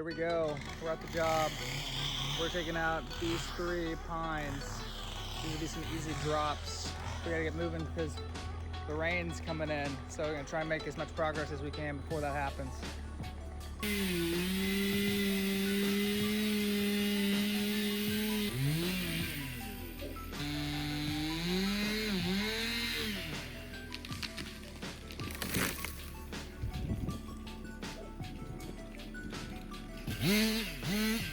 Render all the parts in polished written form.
we go. We're at the job. We're taking out these 3 pines. These will be some easy drops. We gotta get moving because the rain's coming in. So we're gonna try and make as much progress as we can before that happens.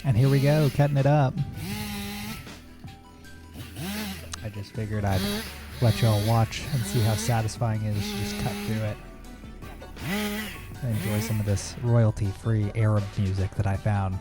And here we go, cutting it up. I just figured I'd let y'all watch and see how satisfying it is to just cut through it. And enjoy some of this royalty-free Arab music that I found.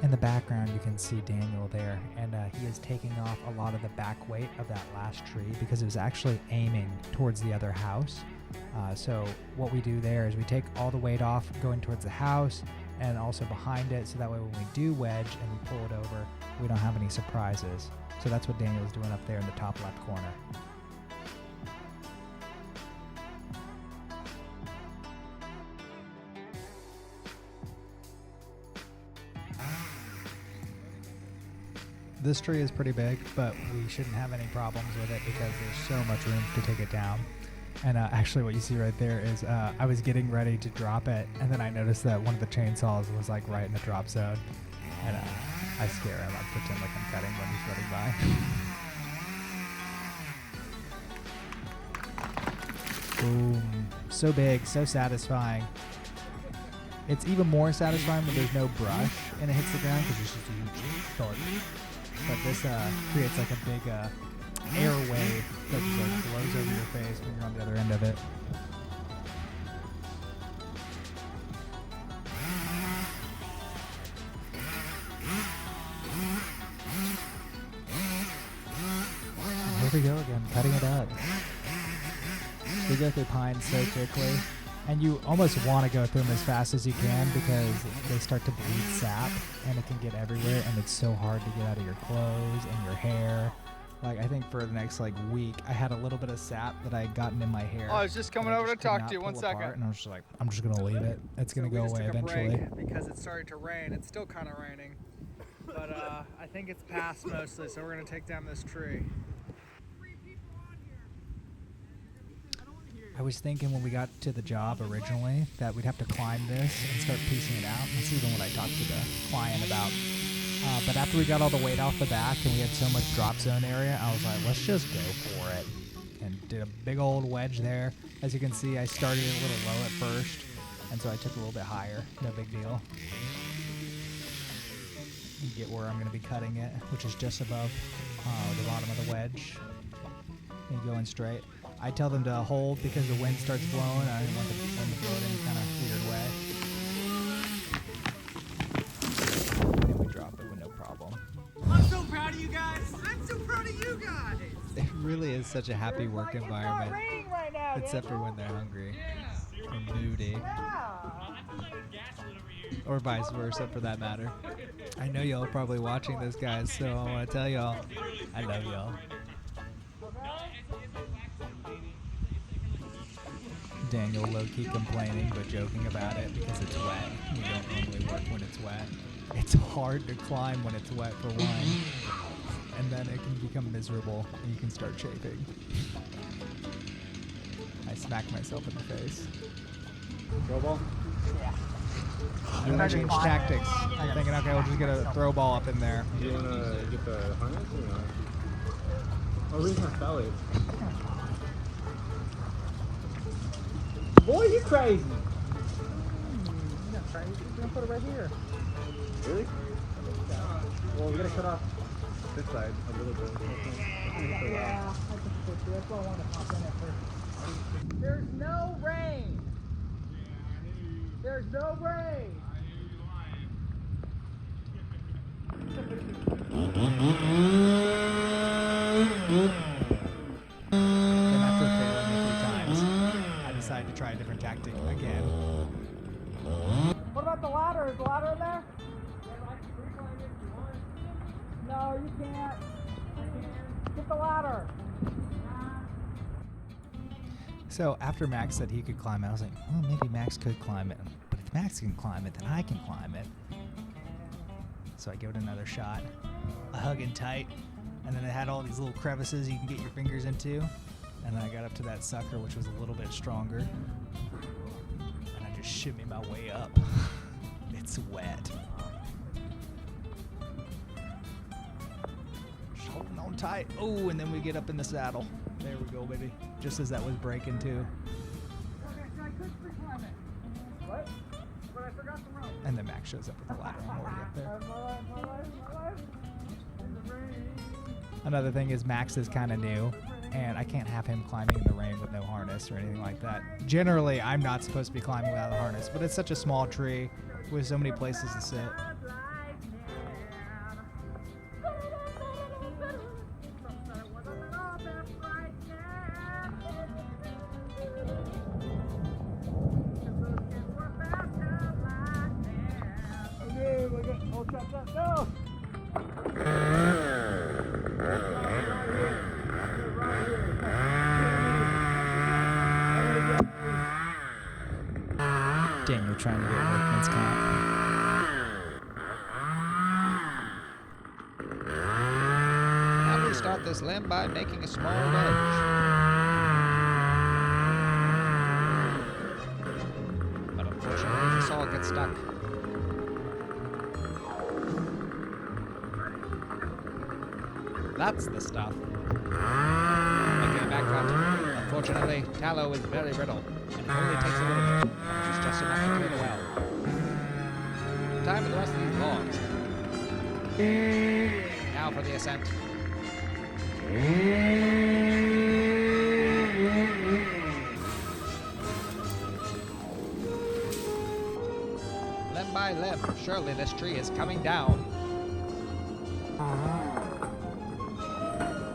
In the background, you can see Daniel there, and he is taking off a lot of the back weight of that last tree because it was actually aiming towards the other house. So what we do there is we take all the weight off going towards the house and also behind it, so that way when we do wedge and we pull it over, we don't have any surprises. So that's what Daniel's doing up there in the top left corner. This tree is pretty big, but we shouldn't have any problems with it because there's so much room to take it down. And actually what you see right there is I was getting ready to drop it, and then I noticed that one of the chainsaws was like right in the drop zone. And I scare him. I pretend like I'm cutting when he's running by. Boom. So big, so satisfying. It's even more satisfying when there's no brush and it hits the ground because it's just a huge thud. But this creates like a big air wave that just like blows over your face when you're on the other end of it. And here we go again, cutting it up. We go through pines so quickly. And you almost want to go through them as fast as you can because they start to bleed sap and it can get everywhere, and it's so hard to get out of your clothes and your hair. Like, I think for the next week, I had a little bit of sap that I had gotten in my hair. Oh, I was just coming over to talk to you. 1 second. And I was just like, I'm just going to leave it. It's going to go away eventually. Because it started to rain. It's still kind of raining. But I think it's past mostly, so we're going to take down this tree. I was thinking when we got to the job originally that we'd have to climb this and start piecing it out. That's even what I talked to the client about. But after we got all the weight off the back and we had so much drop zone area, I was like, let's just go for it. And did a big old wedge there. As you can see, I started it a little low at first, and so I took a little bit higher. No big deal. You get where I'm going to be cutting it, which is just above the bottom of the wedge. And going straight. I tell them to hold because the wind starts blowing. I don't want the wind to blow it in any kind of weird way. And we drop it with no problem. I'm so proud of you guys. I'm so proud of you guys. It really is such a happy work environment, Right now, except for when they're hungry or moody. Or vice versa, for that matter. I know y'all are probably watching this, guys, so I want to tell y'all, I love y'all. Daniel low-key complaining but joking about it because it's wet. We don't normally work when it's wet. It's hard to climb when it's wet for one, and then it can become miserable and you can start chafing. I smacked myself in the face. Throw ball? Yeah. And then I changed tactics. I'm thinking, okay, we'll just get a throw ball up in there. You want to get the harness or not? Oh, where's my belly? Boy, you crazy. You're not crazy. We're gonna put it right here. Really? Well, we gotta cut off This side, a little bit. Yeah, I can push you. That's why I wanted to pop in at first. There's no There's no rain. Then after failing me 3 times, I decided to try a different tactic again. What about the ladder? Is the ladder in there? No, you can't. Get the ladder. So after Max said he could climb it, I was like, well, maybe Max could climb it. But if Max can climb it, then I can climb it. So I give it another shot. I hug it tight. And then it had all these little crevices you can get your fingers into. And then I got up to that sucker, which was a little bit stronger. And I just shimmy my way up. It's wet. Just holding on tight. Oh, and then we get up in the saddle. There we go, baby. Just as that was breaking too. Okay, so I could free climb it. What? But I forgot the rope. And then Max shows up with the ladder. I'm already up there. My life. In the rain. Another thing is Max is kind of new, and I can't have him climbing in the rain with no harness or anything like that. Generally, I'm not supposed to be climbing without a harness, but it's such a small tree with so many places to sit. Okay, we're getting all trapped up. No! Daniel trying to get workman's comp. Now we start this limb by making a small ledge. But unfortunately, the saw gets stuck. That's the stuff. Making a back cut. Unfortunately, tallow is very brittle, and it only takes a little bit, which is just enough to clean well. Time for the rest of these logs. Now for the ascent. Limb by limb, surely this tree is coming down.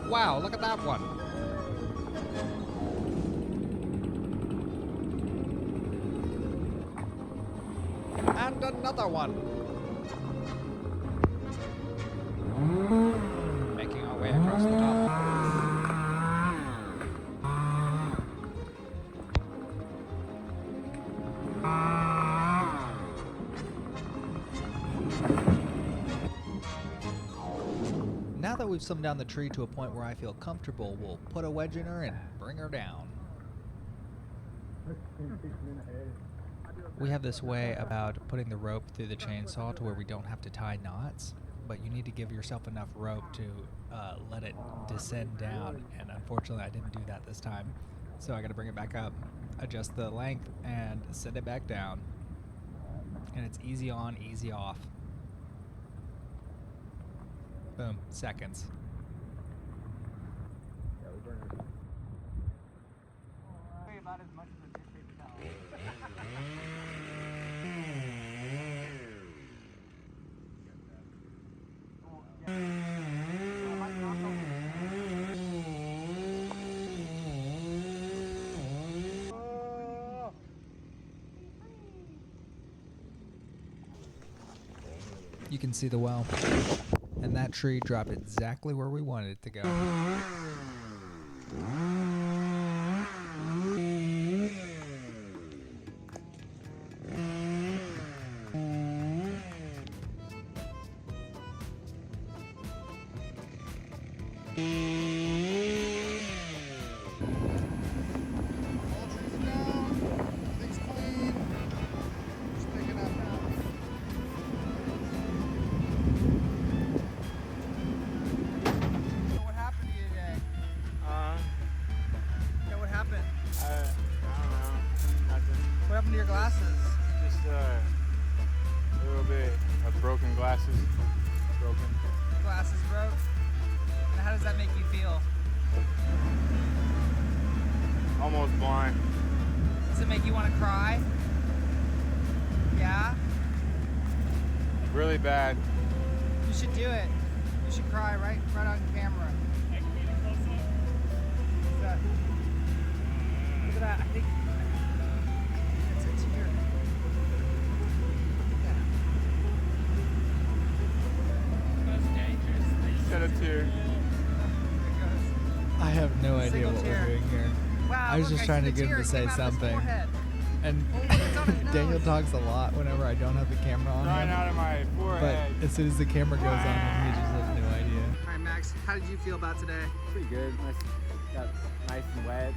Wow, look at that one. And another one. Making our way across the top. Now that we've slimmed down the tree to a point where I feel comfortable, we'll put a wedge in her and bring her down. We have this way about putting the rope through the chainsaw to where we don't have to tie knots, but you need to give yourself enough rope to let it descend down, and unfortunately I didn't do that this time. So I gotta bring it back up, adjust the length, and send it back down. And it's easy on, easy off. Boom, seconds. About as much as a newspaper towel. You can see the well. And that tree dropped exactly where we wanted it to go. What happened to your glasses? Just a little bit of broken glasses. Broken. Glasses broke? And how does that make you feel? Almost blind. Does it make you want to cry? Really bad. You should do it. You should cry right on camera. Look at that. I think it's a tear. Shed a tear. I have no idea Single what tear. we're doing here. Wow, I was look, just trying see to the get him tear to say came out of his something. forehead. And Oh, it's on his Daniel nose. talks a lot whenever I don't have the camera on Drying him. out of my But forehead. as soon as the camera goes on him, he just has no idea. All right, Max, how did you feel about today? Pretty good. Got nice and wet.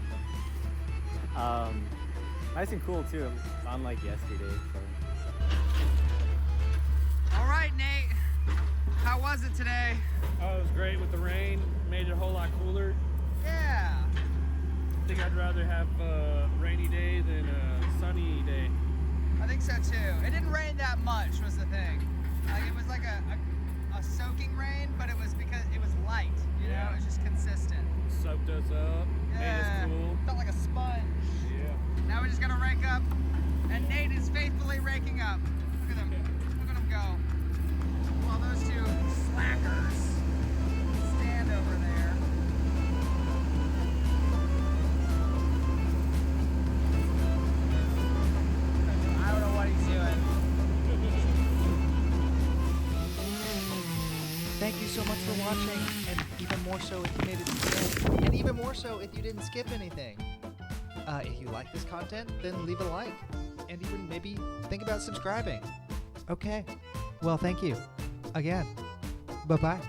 Nice and cool too. Unlike yesterday. So. All right, Nate. How was it today? Oh, it was great with the rain. Made it a whole lot cooler. Yeah. I think I'd rather have a rainy day than a sunny day. I think so too. It didn't rain that much was the thing. Like it was like a soaking rain, but it was because it was light, you know? Yeah. It was just consistent. Soaked us up, made Yeah. us cool. Felt like a sponge. Yeah. Now we're just gonna rake up, and Nate is faithfully raking up. Look at him. Look at him go. While those two slackers stand over there. I don't know what he's doing. Thank you so much for watching, and even more so if you made it to the end, and even more so if you didn't skip anything. If you like this content, then leave a like, and even maybe think about subscribing. Okay, well, thank you again. Bye-bye.